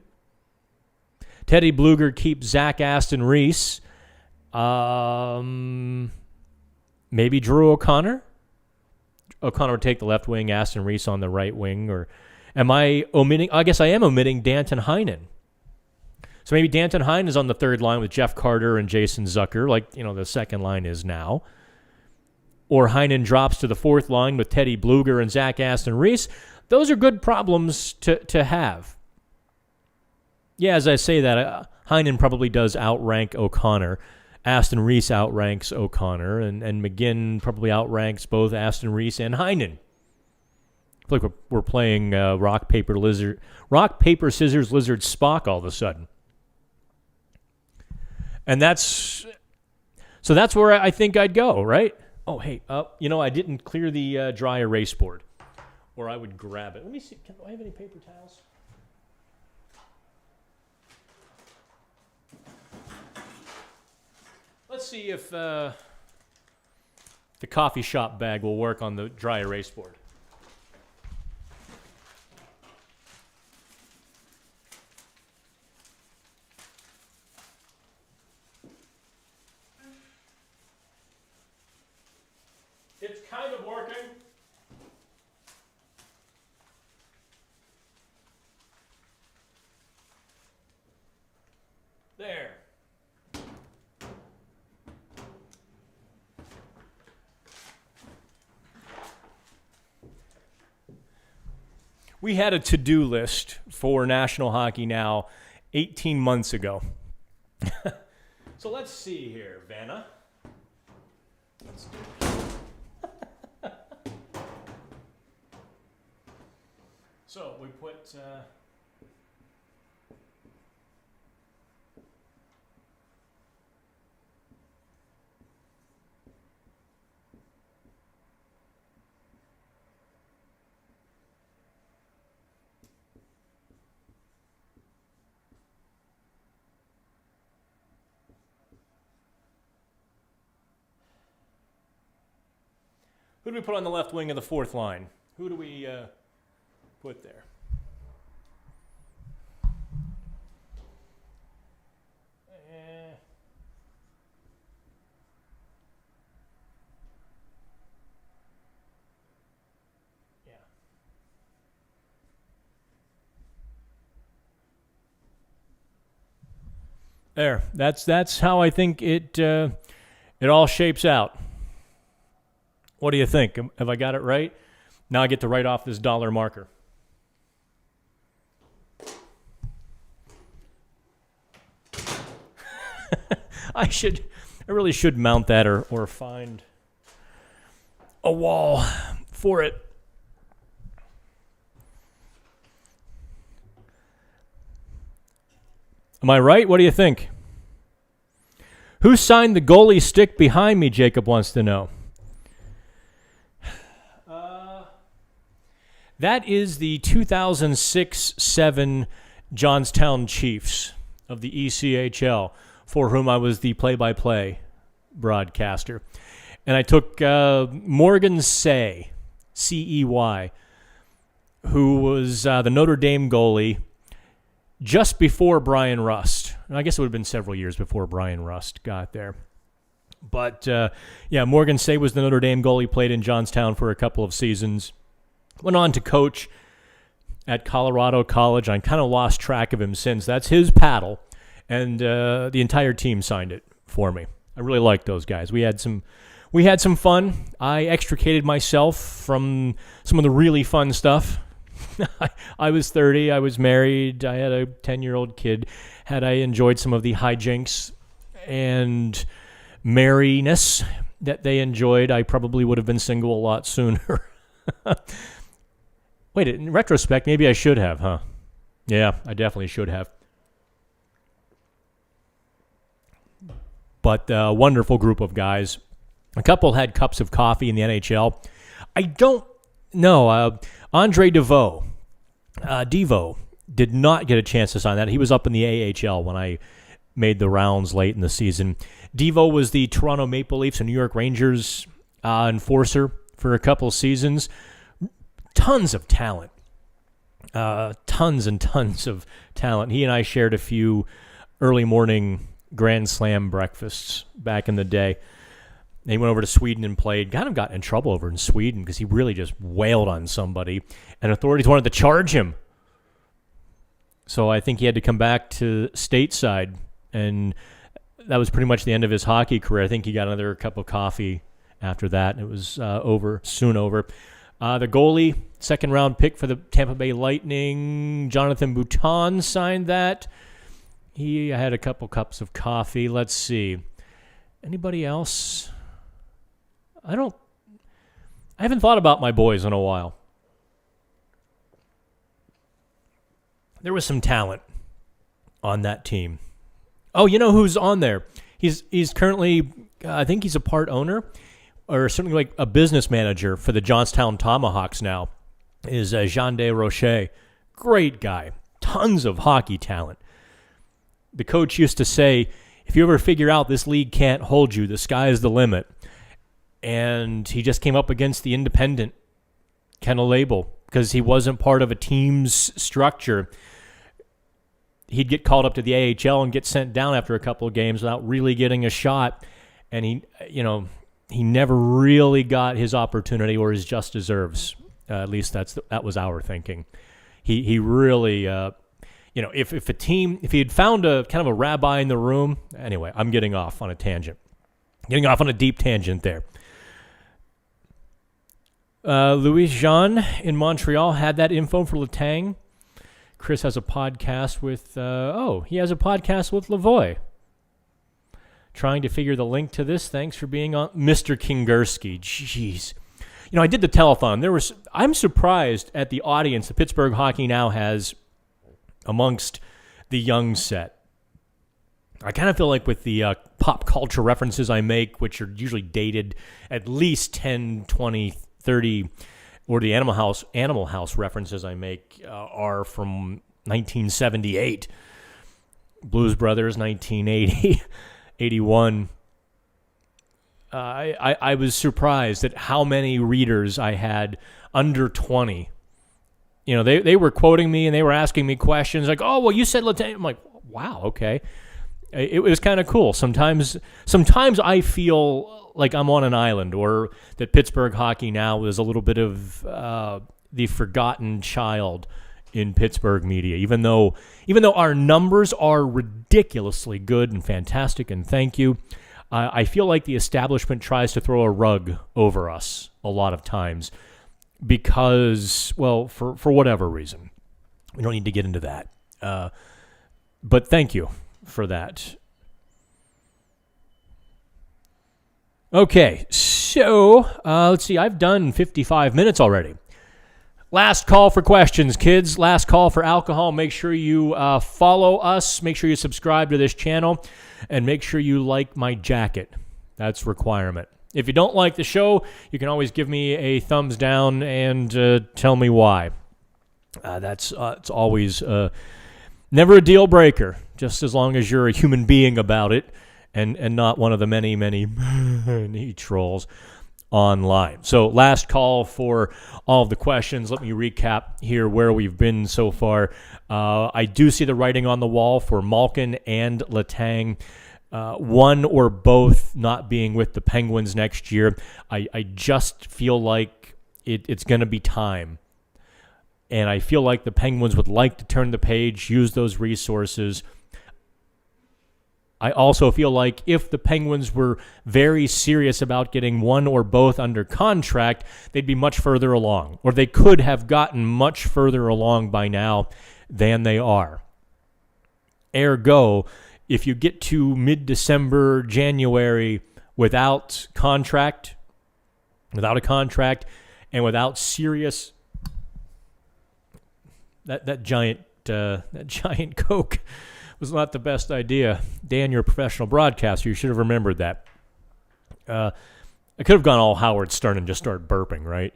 Teddy Bluger keeps Zach Aston Reese. Maybe Drew O'Connor? O'Connor would take the left wing, Aston Reese on the right wing. Or am I omitting? I guess I am omitting Danton Heinen. So maybe Danton Heinen is on the third line with Jeff Carter and Jason Zucker, like the second line is now. Or Heinen drops to the fourth line with Teddy Bluger and Zach Aston Reese. Those are good problems to have. Yeah, as I say that, Heinen probably does outrank O'Connor. Aston Reese outranks O'Connor, and McGinn probably outranks both Aston Reese and Heinen. I feel like we're playing rock, paper, scissors, lizard, Spock all of a sudden. And that's where I think I'd go, right? Oh, hey, I didn't clear the dry erase board, or I would grab it. Let me see. Do I have any paper towels? Let's see if the coffee shop bag will work on the dry erase board. It's kind of working. There. We had a to-do list for National Hockey Now 18 months ago. So let's see here, Vanna. Let's do it. So we put... Who do we put on the left wing of the fourth line? Who do we put there? There. That's how I think it all shapes out. What do you think? Have I got it right? Now I get to write off this dollar marker. I really should mount that or find a wall for it. Am I right? What do you think? Who signed the goalie stick behind me, Jacob wants to know. That is the 2006-07 Johnstown Chiefs of the ECHL, for whom I was the play-by-play broadcaster. And I took Morgan Say, C-E-Y, who was the Notre Dame goalie just before Brian Rust. I guess it would have been several years before Brian Rust got there. But, Morgan Say was the Notre Dame goalie, played in Johnstown for a couple of seasons. Went on to coach at Colorado College. I kind of lost track of him since. That's his paddle, and the entire team signed it for me. I really liked those guys. We had some fun. I extricated myself from some of the really fun stuff. I was 30. I was married. I had a 10-year-old kid. Had I enjoyed some of the hijinks and merriness that they enjoyed, I probably would have been single a lot sooner. Wait, in retrospect, maybe I should have, huh? Yeah, I definitely should have. But a wonderful group of guys. A couple had cups of coffee in the NHL. I don't know. Andre Deveau did not get a chance to sign that. He was up in the AHL when I made the rounds late in the season. Deveau was the Toronto Maple Leafs and New York Rangers enforcer for a couple seasons. Tons of talent. Tons and tons of talent. He and I shared a few early morning Grand Slam breakfasts back in the day. He went over to Sweden and played. Kind of got in trouble over in Sweden because he really just wailed on somebody, and authorities wanted to charge him. So I think he had to come back to stateside, and that was pretty much the end of his hockey career. I think he got another cup of coffee after that, and it was soon over. The goalie, second-round pick for the Tampa Bay Lightning, Jonathan Bouton, signed that. He had a couple cups of coffee. Let's see. Anybody else? I haven't thought about my boys in a while. There was some talent on that team. Oh, you know who's on there? He's currently, I think he's a part owner, or certainly like a business manager for the Johnstown Tomahawks now, is Jean de Roche. Great guy. Tons of hockey talent. The coach used to say, if you ever figure out this league can't hold you, the sky is the limit. And he just came up against the independent kind of label because he wasn't part of a team's structure. He'd get called up to the AHL and get sent down after a couple of games without really getting a shot. And he never really got his opportunity or his just deserves. At least that was our thinking. He really, if he had found a kind of a rabbi in the room. Anyway, I'm getting off on a tangent. Getting off on a deep tangent there. Louis Jean in Montreal had that info for Letang. Chris has a podcast with, he has a podcast with Lavoie. Trying to figure the link to this. Thanks for being on. Mr. Kingerski. Jeez. I did the telethon. I'm surprised at the audience the Pittsburgh Hockey Now has amongst the young set. I kind of feel like with the pop culture references I make, which are usually dated at least 10, 20, 30, or the Animal House references I make are from 1978. Blues Brothers, 1980, 81. I was surprised at how many readers I had under 20. They were quoting me and they were asking me questions like, oh, well, you said Letang. I'm like, wow, okay. It was kind of cool. Sometimes I feel like I'm on an island, or that Pittsburgh Hockey Now is a little bit of the forgotten child in Pittsburgh media, even though our numbers are ridiculously good and fantastic, and thank you. I feel like the establishment tries to throw a rug over us a lot of times because, well, for whatever reason. We don't need to get into that. But thank you for that. Okay, so let's see. I've done 55 minutes already. Last call for questions, kids. Last call for alcohol. Make sure you follow us. Make sure you subscribe to this channel. And make sure you like my jacket. That's a requirement. If you don't like the show, you can always give me a thumbs down and tell me why. It's always never a deal breaker, just as long as you're a human being about it and not one of the many, many trolls online. So last call for all of the questions. Let me recap here where we've been so far. I do see the writing on the wall for Malkin and Letang. One or both not being with the Penguins next year. I just feel like it's going to be time. And I feel like the Penguins would like to turn the page, use those resources. I also feel like if the Penguins were very serious about getting one or both under contract, they'd be much further along, or they could have gotten much further along by now than they are. Ergo, if you get to mid-December, January without a contract, and without serious that giant Coke was not the best idea. Dan, you're a professional broadcaster. You should have remembered that. I could have gone all Howard Stern and just started burping, right?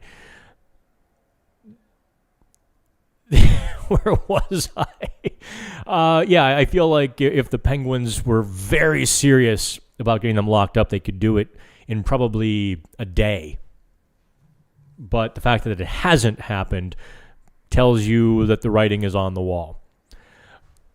Where was I? Yeah, I feel like if the Penguins were very serious about getting them locked up, they could do it in probably a day. But the fact that it hasn't happened tells you that the writing is on the wall.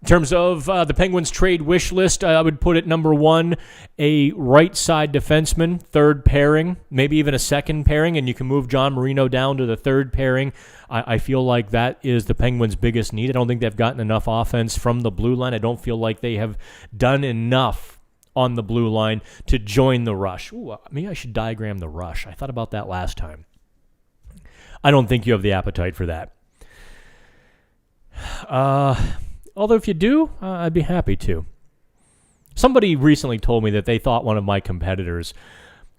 In terms of the Penguins trade wish list, I would put it number one, a right side defenseman, third pairing, maybe even a second pairing, and you can move John Marino down to the third pairing. I feel like that is the Penguins' biggest need. I don't think they've gotten enough offense from the blue line. I don't feel like they have done enough on the blue line to join the rush. Ooh, maybe I should diagram the rush. I thought about that last time. I don't think you have the appetite for that. Although if you do, I'd be happy to. Somebody recently told me that they thought one of my competitors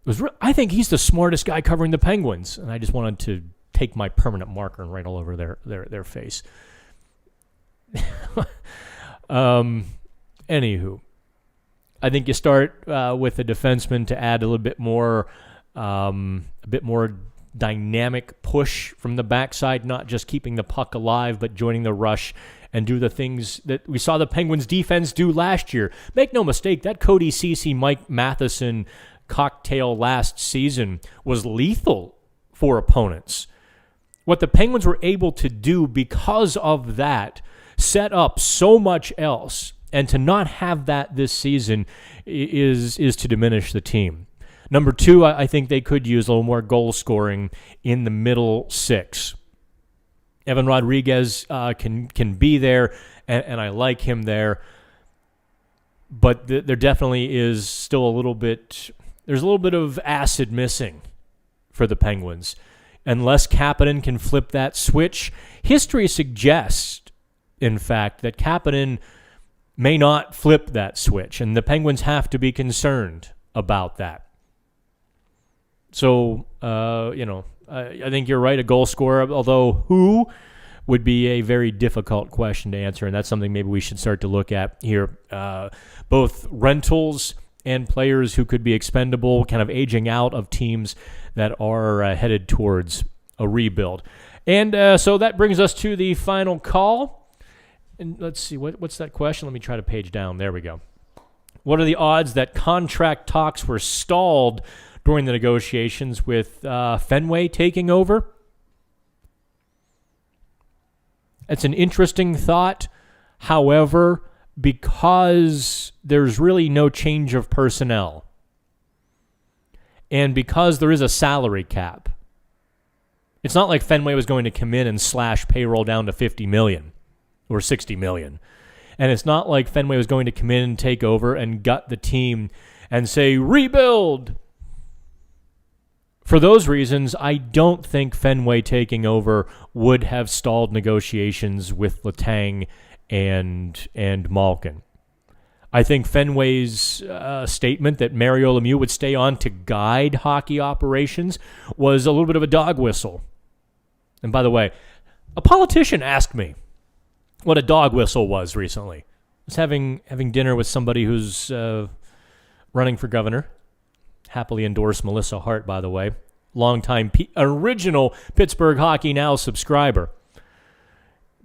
was, I think he's the smartest guy covering the Penguins. And I just wanted to take my permanent marker and write all over their face. Anywho, I think you start with a defenseman to add a little bit more dynamic push from the backside, not just keeping the puck alive, but joining the rush and do the things that we saw the Penguins defense do last year. Make no mistake, that Cody Ceci, Mike Matheson cocktail last season was lethal for opponents. What the Penguins were able to do because of that set up so much else, and to not have that this season is to diminish the team. Number two, I think they could use a little more goal scoring in the middle six. Evan Rodriguez can be there, and I like him there. But there definitely is still there's a little bit of acid missing for the Penguins. Unless Kapanen can flip that switch, history suggests, in fact, that Kapanen may not flip that switch, and the Penguins have to be concerned about that. So, I think you're right, a goal scorer, although who would be a very difficult question to answer, and that's something maybe we should start to look at here. Both rentals and players who could be expendable, kind of aging out of teams that are headed towards a rebuild. And so that brings us to the final call. And let's see, what's that question? Let me try to page down. There we go. What are the odds that contract talks were stalled during the negotiations with Fenway taking over? It's an interesting thought. However, because there's really no change of personnel, and because there is a salary cap, It's not like Fenway was going to come in and slash payroll down to $50 million or $60 million. And it's not like Fenway was going to come in and take over and gut the team and say, rebuild. For those reasons, I don't think Fenway taking over would have stalled negotiations with Letang and Malkin. I think Fenway's statement that Mario Lemieux would stay on to guide hockey operations was a little bit of a dog whistle. And by the way, a politician asked me what a dog whistle was recently. I was having dinner with somebody who's running for governor. Happily endorsed Melissa Hart, by the way. Longtime original Pittsburgh Hockey Now subscriber.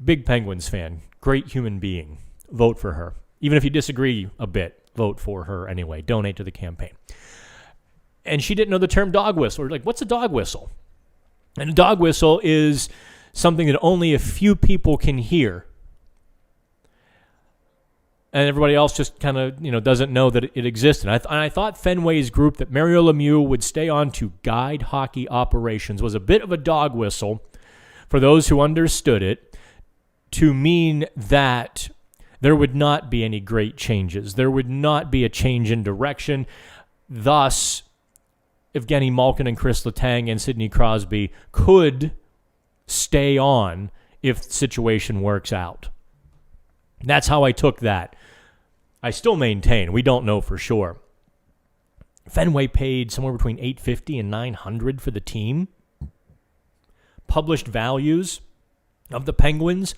Big Penguins fan. Great human being. Vote for her. Even if you disagree a bit, vote for her anyway. Donate to the campaign. And she didn't know the term dog whistle. We're like, what's a dog whistle? And a dog whistle is something that only a few people can hear. And everybody else just kind of, doesn't know that it existed. And I thought Fenway's group that Mario Lemieux would stay on to guide hockey operations was a bit of a dog whistle for those who understood it to mean that there would not be any great changes. There would not be a change in direction. Thus, Evgeni Malkin and Chris Letang and Sidney Crosby could stay on if the situation works out. That's how I took that. I still maintain, we don't know for sure. Fenway paid somewhere between $850 and $900 for the team. Published values of the Penguins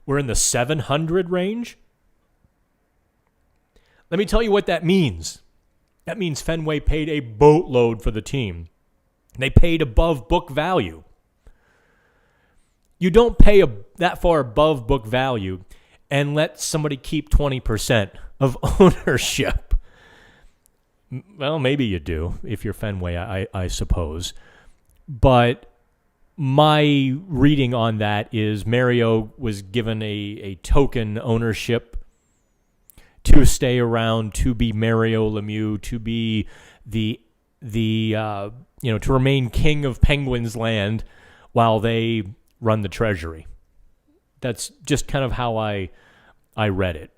were in the $700 range. Let me tell you what that means. That means Fenway paid a boatload for the team. They paid above book value. You don't pay that far above book value and let somebody keep 20% of ownership. Well, maybe you do if you're Fenway, I suppose. But my reading on that is Mario was given a token ownership to stay around, to be Mario Lemieux, to be to remain king of Penguins land while they run the treasury. That's just kind of how I read it.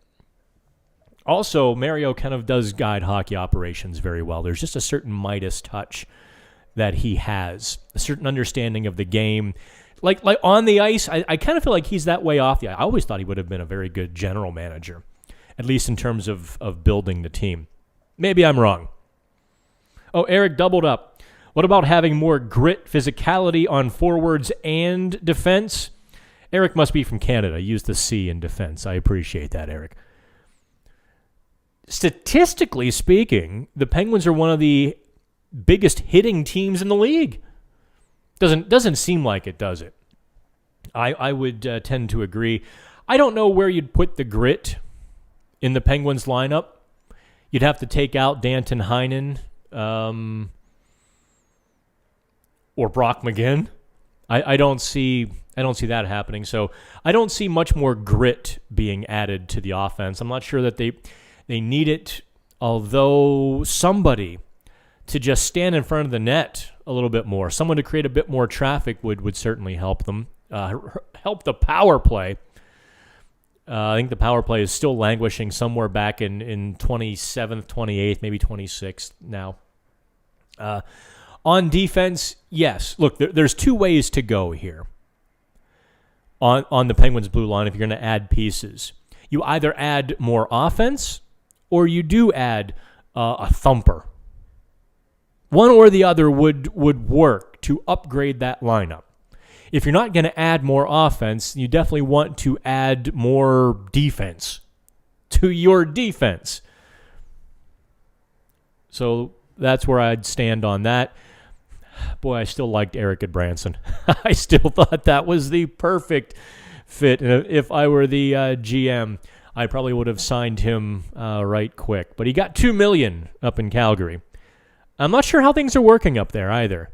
Also, Mario kind of does guide hockey operations very well. There's just a certain Midas touch that he has, a certain understanding of the game. Like on the ice, I kind of feel like he's that way off the ice. I always thought he would have been a very good general manager, at least in terms of building the team. Maybe I'm wrong. Oh, Eric doubled up. What about having more grit, physicality on forwards and defense? Eric must be from Canada. Use the C in defense. I appreciate that, Eric. Statistically speaking, the Penguins are one of the biggest hitting teams in the league. Doesn't seem like it, does it? I would tend to agree. I don't know where you'd put the grit in the Penguins lineup. You'd have to take out Danton Heinen or Brock McGinn. I don't see that happening. So I don't see much more grit being added to the offense. I'm not sure that they need it, although somebody to just stand in front of the net a little bit more, someone to create a bit more traffic would certainly help them. Help the power play. I think the power play is still languishing somewhere back in 27th, 28th, maybe 26th now. On defense, yes. Look, there's two ways to go here on the Penguins' blue line if you're going to add pieces. You either add more offense or you do add a thumper. One or the other would work to upgrade that lineup. If you're not going to add more offense, you definitely want to add more defense to your defense. So that's where I'd stand on that. Boy, I still liked Eric Goodbranson. I still thought that was the perfect fit. And if I were the GM, I probably would have signed him right quick. But he got $2 million up in Calgary. I'm not sure how things are working up there either.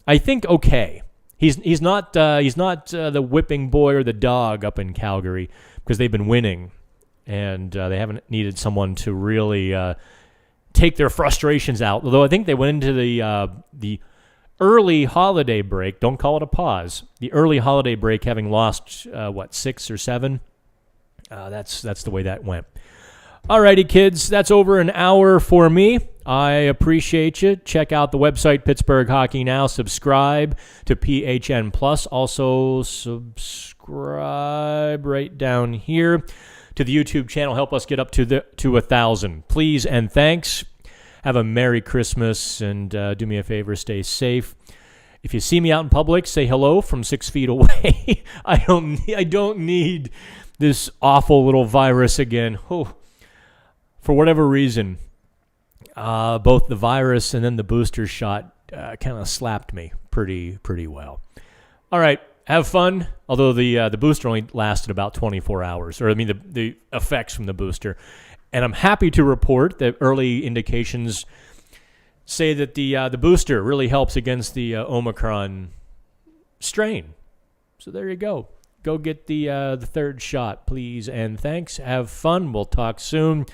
I think okay. He's not the whipping boy or the dog up in Calgary because they've been winning, and they haven't needed someone to really take their frustrations out. Although I think they went into the early holiday break, don't call it a pause, the early holiday break, having lost, 6 or 7, that's the way that went. Alrighty, kids, that's over an hour for me. I appreciate you. Check out the website, Pittsburgh Hockey Now. Subscribe to PHN Plus. Also, subscribe right down here to the YouTube channel. Help us get up to 1,000. Please and thanks. Have a Merry Christmas, and do me a favor, stay safe. If you see me out in public, say hello from 6 feet away. I don't need this awful little virus again. Oh, for whatever reason, both the virus and then the booster shot kind of slapped me pretty well. All right, have fun. Although the booster only lasted about 24 hours, or I mean the effects from the booster. And I'm happy to report that early indications say that the booster really helps against the Omicron strain. So there you go. Go get the third shot, please, and thanks. Have fun. We'll talk soon.